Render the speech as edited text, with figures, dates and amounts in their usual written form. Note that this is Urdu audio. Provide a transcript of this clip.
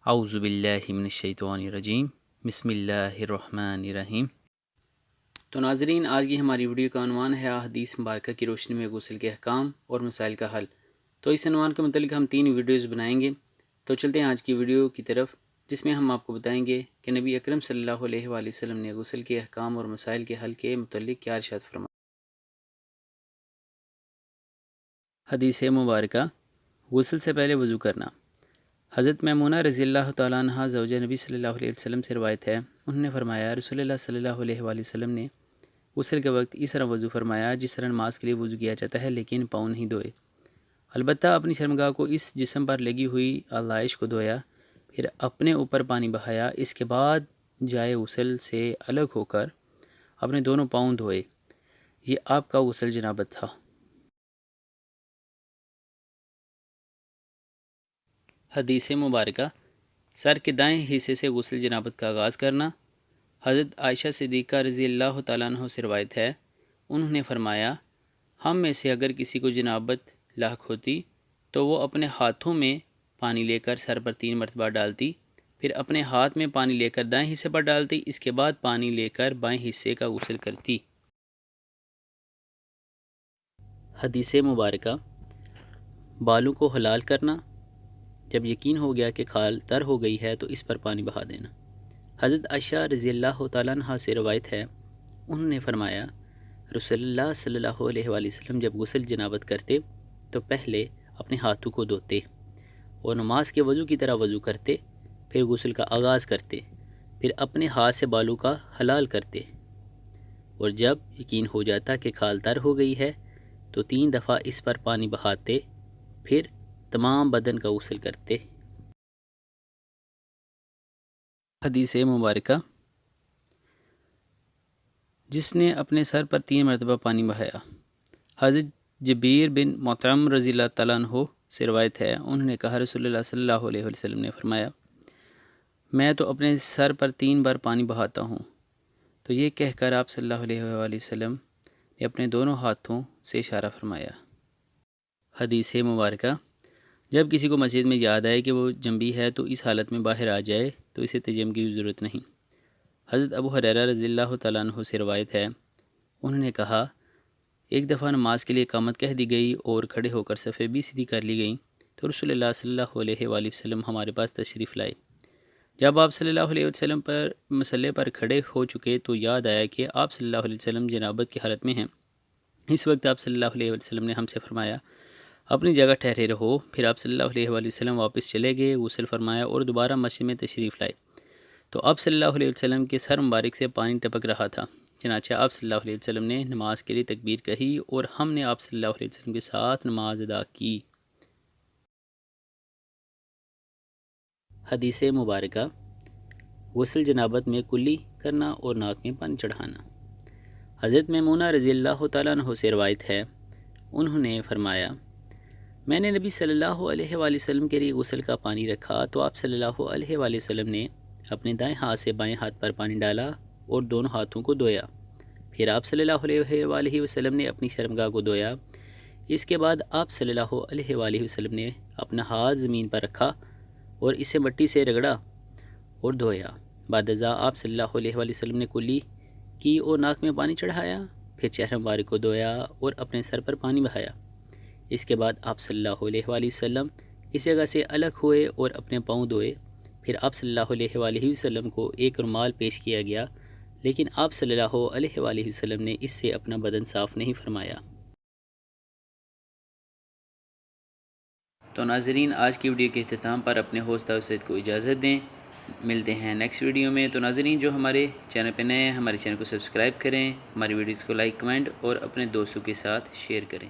اعوذ باللہ من الشیطان الرجیم بسم اللہ الرحمن الرحیم۔ تو ناظرین، آج کی ہماری ویڈیو کا عنوان ہے احادیث مبارکہ کی روشنی میں غسل کے احکام اور مسائل کا حل۔ تو اس عنوان کے متعلق ہم 3 ویڈیوز بنائیں گے۔ تو چلتے ہیں آج کی ویڈیو کی طرف، جس میں ہم آپ کو بتائیں گے کہ نبی اکرم صلی اللہ علیہ وآلہ وسلم نے غسل کے احکام اور مسائل کے حل کے متعلق کیا ارشاد فرمایا۔ حدیث مبارکہ، غسل سے پہلے وضو کرنا۔ حضرت میمونہ رضی اللہ تعالیٰ عنہ زوجہ نبی صلی اللہ علیہ وسلم سے روایت ہے، انہوں نے فرمایا رسول اللہ صلی اللہ علیہ وآلہ وسلم نے غسل کے وقت اس طرح وضو فرمایا جس طرح نماز کے لیے وضو کیا جاتا ہے، لیکن پاؤں نہیں دھوئے، البتہ اپنی شرمگاہ کو اس جسم پر لگی ہوئی آلائش کو دھویا، پھر اپنے اوپر پانی بہایا، اس کے بعد جائے غسل سے الگ ہو کر اپنے دونوں پاؤں دھوئے۔ یہ آپ کا غسل جنابت تھا۔ حدیث مبارکہ، سر کے دائیں حصے سے غسل جنابت کا آغاز کرنا۔ حضرت عائشہ صدیقہ رضی اللہ تعالیٰ عنہ سے روایت ہے، انہوں نے فرمایا ہم میں سے اگر کسی کو جنابت لاحق ہوتی تو وہ اپنے ہاتھوں میں پانی لے کر سر پر 3 مرتبہ ڈالتی، پھر اپنے ہاتھ میں پانی لے کر دائیں حصے پر ڈالتی، اس کے بعد پانی لے کر بائیں حصے کا غسل کرتی۔ حدیث مبارکہ، بالوں کو حلال کرنا۔ جب یقین ہو گیا کہ کھال تر ہو گئی ہے تو اس پر پانی بہا دینا۔ حضرت عائشہ رضی اللہ تعالیٰ عنہ سے روایت ہے، انہوں نے فرمایا رسول اللہ صلی اللہ علیہ وآلہ وسلم جب غسل جنابت کرتے تو پہلے اپنے ہاتھوں کو دھوتے اور نماز کے وضو کی طرح وضو کرتے، پھر غسل کا آغاز کرتے، پھر اپنے ہاتھ سے بالوں کا حلال کرتے، اور جب یقین ہو جاتا کہ کھال تر ہو گئی ہے تو 3 دفعہ اس پر پانی بہاتے، پھر تمام بدن کا غسل کرتے۔ حدیث مبارکہ، جس نے اپنے سر پر 3 مرتبہ پانی بہایا۔ حضرت جبیر بن مطعم رضی اللہ تعالیٰ عنہ سے روایت ہے، انہوں نے کہا رسول اللہ صلی اللہ علیہ وسلم نے فرمایا میں تو اپنے سر پر 3 بار پانی بہاتا ہوں۔ تو یہ کہہ کر آپ صلی اللہ علیہ وآلہ وسلم نے اپنے دونوں ہاتھوں سے اشارہ فرمایا۔ حدیث مبارکہ، جب کسی کو مسجد میں یاد آئے کہ وہ جنبی ہے تو اس حالت میں باہر آ جائے تو اسے تیمم کی ضرورت نہیں۔ حضرت ابو ہریرہ رضی اللہ تعالیٰ عنہ سے روایت ہے، انہوں نے کہا ایک دفعہ نماز کے لیے اقامت کہہ دی گئی اور کھڑے ہو کر صفیں بھی سیدھی کر لی گئیں تو رسول اللہ صلی اللہ علیہ وآلہ وسلم ہمارے پاس تشریف لائے۔ جب آپ صلی اللہ علیہ وسلم پر مصلی پر کھڑے ہو چکے تو یاد آیا کہ آپ صلی اللہ علیہ وسلم جنابت کی حالت میں ہیں۔ اس وقت آپ صلی اللہ علیہ وسلم نے ہم سے فرمایا اپنی جگہ ٹھہرے رہو، پھر آپ صلی اللہ علیہ وآلہ وسلم واپس چلے گئے، غسل فرمایا اور دوبارہ مسجد میں تشریف لائے تو آپ صلی اللہ علیہ وسلم کے سر مبارک سے پانی ٹپک رہا تھا، چنانچہ آپ صلی اللہ علیہ وسلم نے نماز کے لیے تکبیر کہی اور ہم نے آپ صلی اللہ علیہ وسلم کے ساتھ نماز ادا کی۔ حدیث مبارکہ، غسل جنابت میں کلی کرنا اور ناک میں پانی چڑھانا۔ حضرت میمونہ رضی اللہ تعالیٰ عنہ سے روایت ہے، انہوں نے فرمایا میں نے نبی صلی اللہ علیہ وآلہ وسلم کے لیے غسل کا پانی رکھا تو آپ صلی اللہ علیہ وآلہ وسلم نے اپنے دائیں ہاتھ سے بائیں ہاتھ پر پانی ڈالا اور دونوں ہاتھوں کو دھویا، پھر آپ صلی اللہ علیہ وآلہ وسلم نے اپنی شرمگاہ کو دھویا، اس کے بعد آپ صلی اللہ علیہ وآلہ وسلم نے اپنا ہاتھ زمین پر رکھا اور اسے مٹی سے رگڑا اور دھویا۔ بعد ازاں آپ صلی اللہ علیہ وآلہ وسلم نے کلی کی اور ناک میں پانی چڑھایا، پھر چہرہ مبارک کو دھویا اور اپنے سر پر پانی بہایا۔ اس کے بعد آپ صلی اللہ علیہ وآلہ وسلم اس جگہ سے الگ ہوئے اور اپنے پاؤں دھوئے، پھر آپ صلی اللہ علیہ وآلہ وسلم کو ایک رومال پیش کیا گیا، لیکن آپ صلی اللہ علیہ وآلہ وسلم نے اس سے اپنا بدن صاف نہیں فرمایا۔ تو ناظرین، آج کی ویڈیو کے اختتام پر اپنے ہوسٹ سید کو اجازت دیں، ملتے ہیں نیکسٹ ویڈیو میں۔ تو ناظرین، جو ہمارے چینل پہ نئے ہیں ہمارے چینل کو سبسکرائب کریں، ہماری ویڈیوز کو لائک، کمنٹ اور اپنے دوستوں کے ساتھ شیئر کریں۔